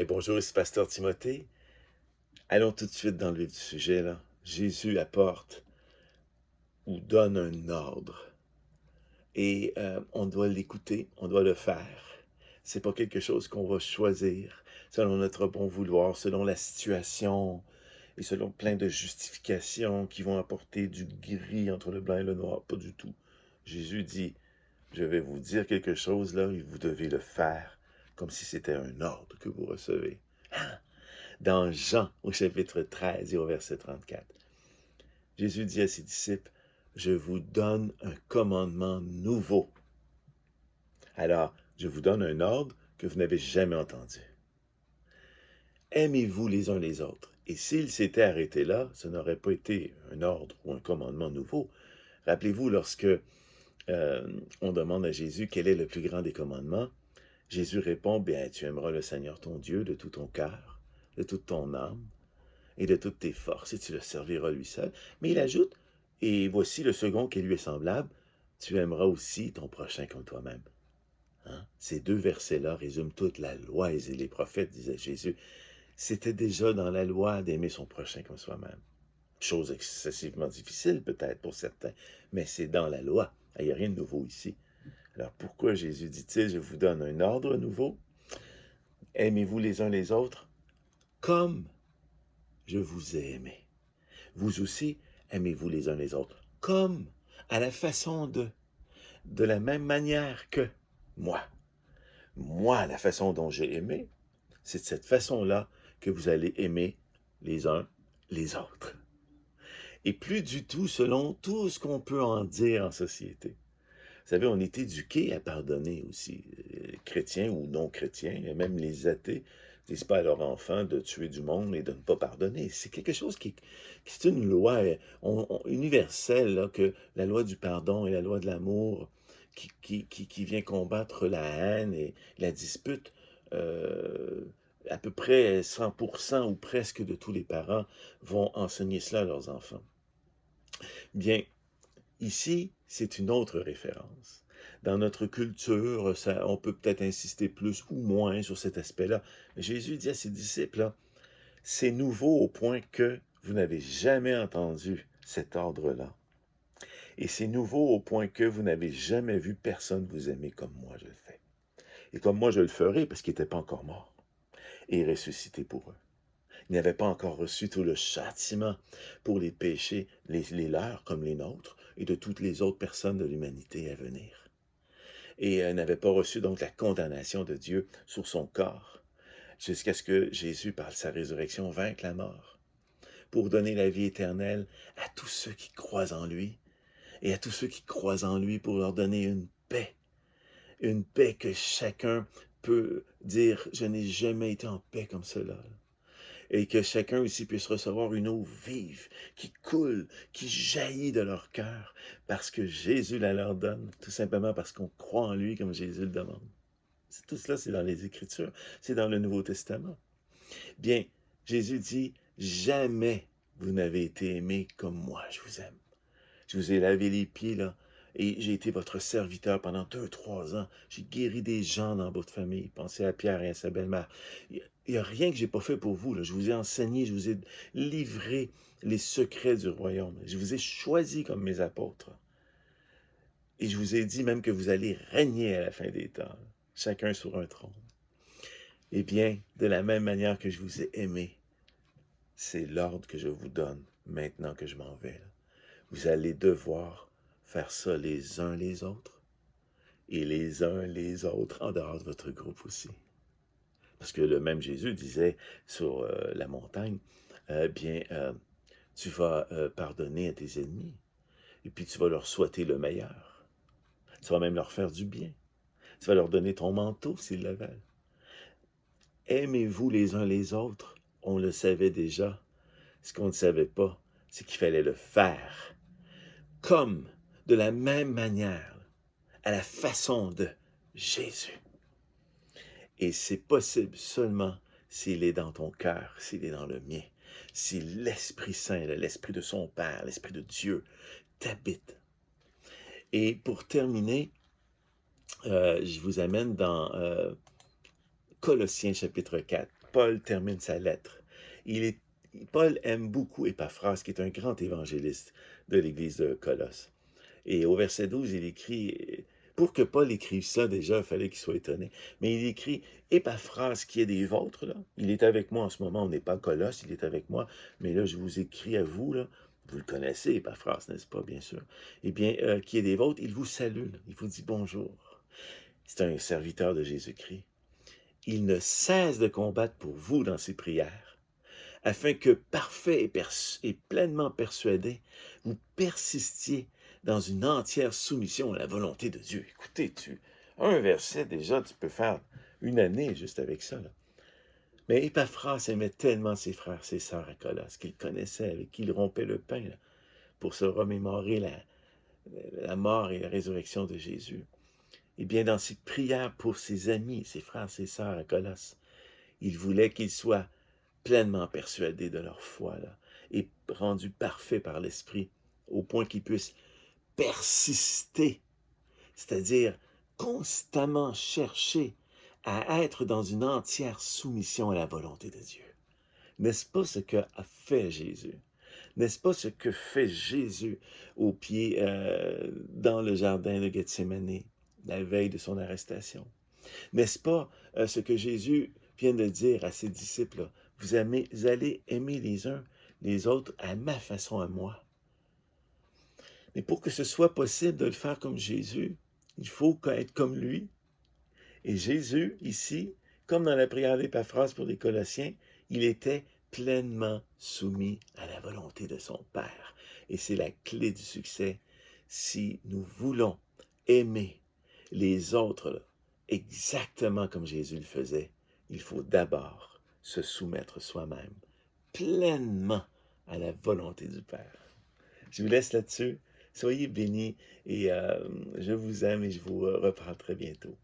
Bonjour, ici Pasteur Timothée. Allons tout de suite dans le vif du sujet, là. Jésus apporte ou donne un ordre et on doit l'écouter, on doit le faire. C'est pas quelque chose qu'on va choisir selon notre bon vouloir, selon la situation et selon plein de justifications qui vont apporter du gris entre le blanc et le noir. Pas du tout. Jésus dit, je vais vous dire quelque chose là et vous devez le faire comme si c'était un ordre que vous recevez. Dans Jean, au chapitre 13 et au verset 34. Jésus dit à ses disciples, je vous donne un commandement nouveau. Alors, je vous donne un ordre que vous n'avez jamais entendu. Aimez-vous les uns les autres. Et s'il s'était arrêté là, ce n'aurait pas été un ordre ou un commandement nouveau. Rappelez-vous, lorsque on demande à Jésus quel est le plus grand des commandements, Jésus répond, bien, tu aimeras le Seigneur ton Dieu de tout ton cœur, de toute ton âme, et de toutes tes forces, et tu le serviras lui seul. Mais il ajoute, et voici le second qui lui est semblable, tu aimeras aussi ton prochain comme toi-même. Hein? Ces deux versets-là résument toute la loi et les prophètes, disait Jésus. C'était déjà dans la loi d'aimer son prochain comme soi-même. Chose excessivement difficile peut-être pour certains, mais c'est dans la loi. Il n'y a rien de nouveau ici. Alors pourquoi Jésus dit-il, je vous donne un ordre nouveau? Aimez-vous les uns les autres comme je vous ai aimé. Vous aussi, aimez-vous les uns les autres, comme à la façon de la même manière que moi. Moi, la façon dont j'ai aimé, c'est de cette façon-là que vous allez aimer les uns les autres. Et plus du tout selon tout ce qu'on peut en dire en société. Vous savez, on est éduqué à pardonner aussi, chrétiens ou non chrétiens, et même les athées disent pas à leurs enfants de tuer du monde et de ne pas pardonner. C'est quelque chose qui c'est une loi universelle, là, que la loi du pardon et la loi de l'amour qui vient combattre la haine et la dispute. À peu près 100% ou presque de tous les parents vont enseigner cela à leurs enfants. Bien, ici, c'est une autre référence. Dans notre culture, on peut peut-être insister plus ou moins sur cet aspect-là. Mais Jésus dit à ses disciples, là, c'est nouveau au point que vous n'avez jamais entendu cet ordre-là. Et c'est nouveau au point que vous n'avez jamais vu personne vous aimer comme moi je le fais. Et comme moi je le ferai, parce qu'il n'était pas encore mort et ressuscité pour eux. Il n'avait pas encore reçu tout le châtiment pour les péchés, les leurs comme les nôtres, et de toutes les autres personnes de l'humanité à venir. Et n'avait pas reçu donc la condamnation de Dieu sur son corps, jusqu'à ce que Jésus, par sa résurrection, vainque la mort, pour donner la vie éternelle à tous ceux qui croient en lui, et à tous ceux qui croient en lui pour leur donner une paix que chacun peut dire, je n'ai jamais été en paix comme cela. Et que chacun aussi puisse recevoir une eau vive, qui coule, qui jaillit de leur cœur, parce que Jésus la leur donne, tout simplement parce qu'on croit en lui comme Jésus le demande. Tout cela, c'est dans les Écritures, c'est dans le Nouveau Testament. Bien, Jésus dit, jamais vous n'avez été aimé comme moi, je vous aime. Je vous ai lavé les pieds, là, et j'ai été votre serviteur pendant 2, 3 ans. J'ai guéri des gens dans votre famille. Pensez à Pierre et à sa belle-mère. Il n'y a rien que j'ai pas fait pour vous, là. Je vous ai enseigné, je vous ai livré les secrets du royaume. Je vous ai choisi comme mes apôtres. Et je vous ai dit même que vous allez régner à la fin des temps, chacun sur un trône. Eh bien, de la même manière que je vous ai aimé, c'est l'ordre que je vous donne maintenant que je m'en vais, là. Vous allez devoir faire ça les uns les autres et les uns les autres en dehors de votre groupe aussi. Parce que le même Jésus disait sur la montagne, tu vas pardonner à tes ennemis et puis tu vas leur souhaiter le meilleur. Tu vas même leur faire du bien. Tu vas leur donner ton manteau s'ils le veulent. Aimez-vous les uns les autres. On le savait déjà. Ce qu'on ne savait pas, c'est qu'il fallait le faire. Comme, de la même manière, à la façon de Jésus. Et c'est possible seulement s'il est dans ton cœur, s'il est dans le mien, si l'Esprit Saint, l'Esprit de son Père, l'Esprit de Dieu t'habite. Et pour terminer, je vous amène dans Colossiens chapitre 4, Paul termine sa lettre. Paul aime beaucoup Épaphras, qui est un grand évangéliste de l'église de Colosse. Et au verset 12, il écrit, pour que Paul écrive ça déjà, il fallait qu'il soit étonné, mais il écrit Épaphras qui est des vôtres, là. Il est avec moi en ce moment, on n'est pas à Colosse, il est avec moi, mais là, je vous écris à vous, là. Vous le connaissez, Épaphras, n'est-ce pas, bien sûr? Eh bien, qui est des vôtres, il vous salue, là. Il vous dit bonjour. C'est un serviteur de Jésus-Christ. Il ne cesse de combattre pour vous dans ses prières, afin que, parfait et pleinement persuadé, vous persistiez dans une entière soumission à la volonté de Dieu. Écoutez, un verset déjà, tu peux faire une année juste avec ça, là. Mais Épaphras aimait tellement ses frères, ses sœurs à Colosse, qu'il connaissait, avec qui il rompait le pain, là, pour se remémorer la mort et la résurrection de Jésus. Eh bien, dans ses prières pour ses amis, ses frères, ses sœurs à Colosse, il voulait qu'ils soient pleinement persuadés de leur foi, là, et rendus parfaits par l'Esprit, au point qu'ils puissent persister, c'est-à-dire constamment chercher à être dans une entière soumission à la volonté de Dieu. N'est-ce pas ce qu'a fait Jésus? N'est-ce pas ce que fait Jésus au pied, dans le jardin de Gethsémani, la veille de son arrestation? N'est-ce pas ce que Jésus vient de dire à ses disciples? Vous allez aimer les uns les autres à ma façon à moi. Mais pour que ce soit possible de le faire comme Jésus, il faut être comme lui. Et Jésus, ici, comme dans la prière d'Épaphras pour les Colossiens, il était pleinement soumis à la volonté de son Père. Et c'est la clé du succès. Si nous voulons aimer les autres là, exactement comme Jésus le faisait, il faut d'abord se soumettre soi-même pleinement à la volonté du Père. Je vous laisse là-dessus. Soyez bénis et je vous aime et je vous reprends très bientôt.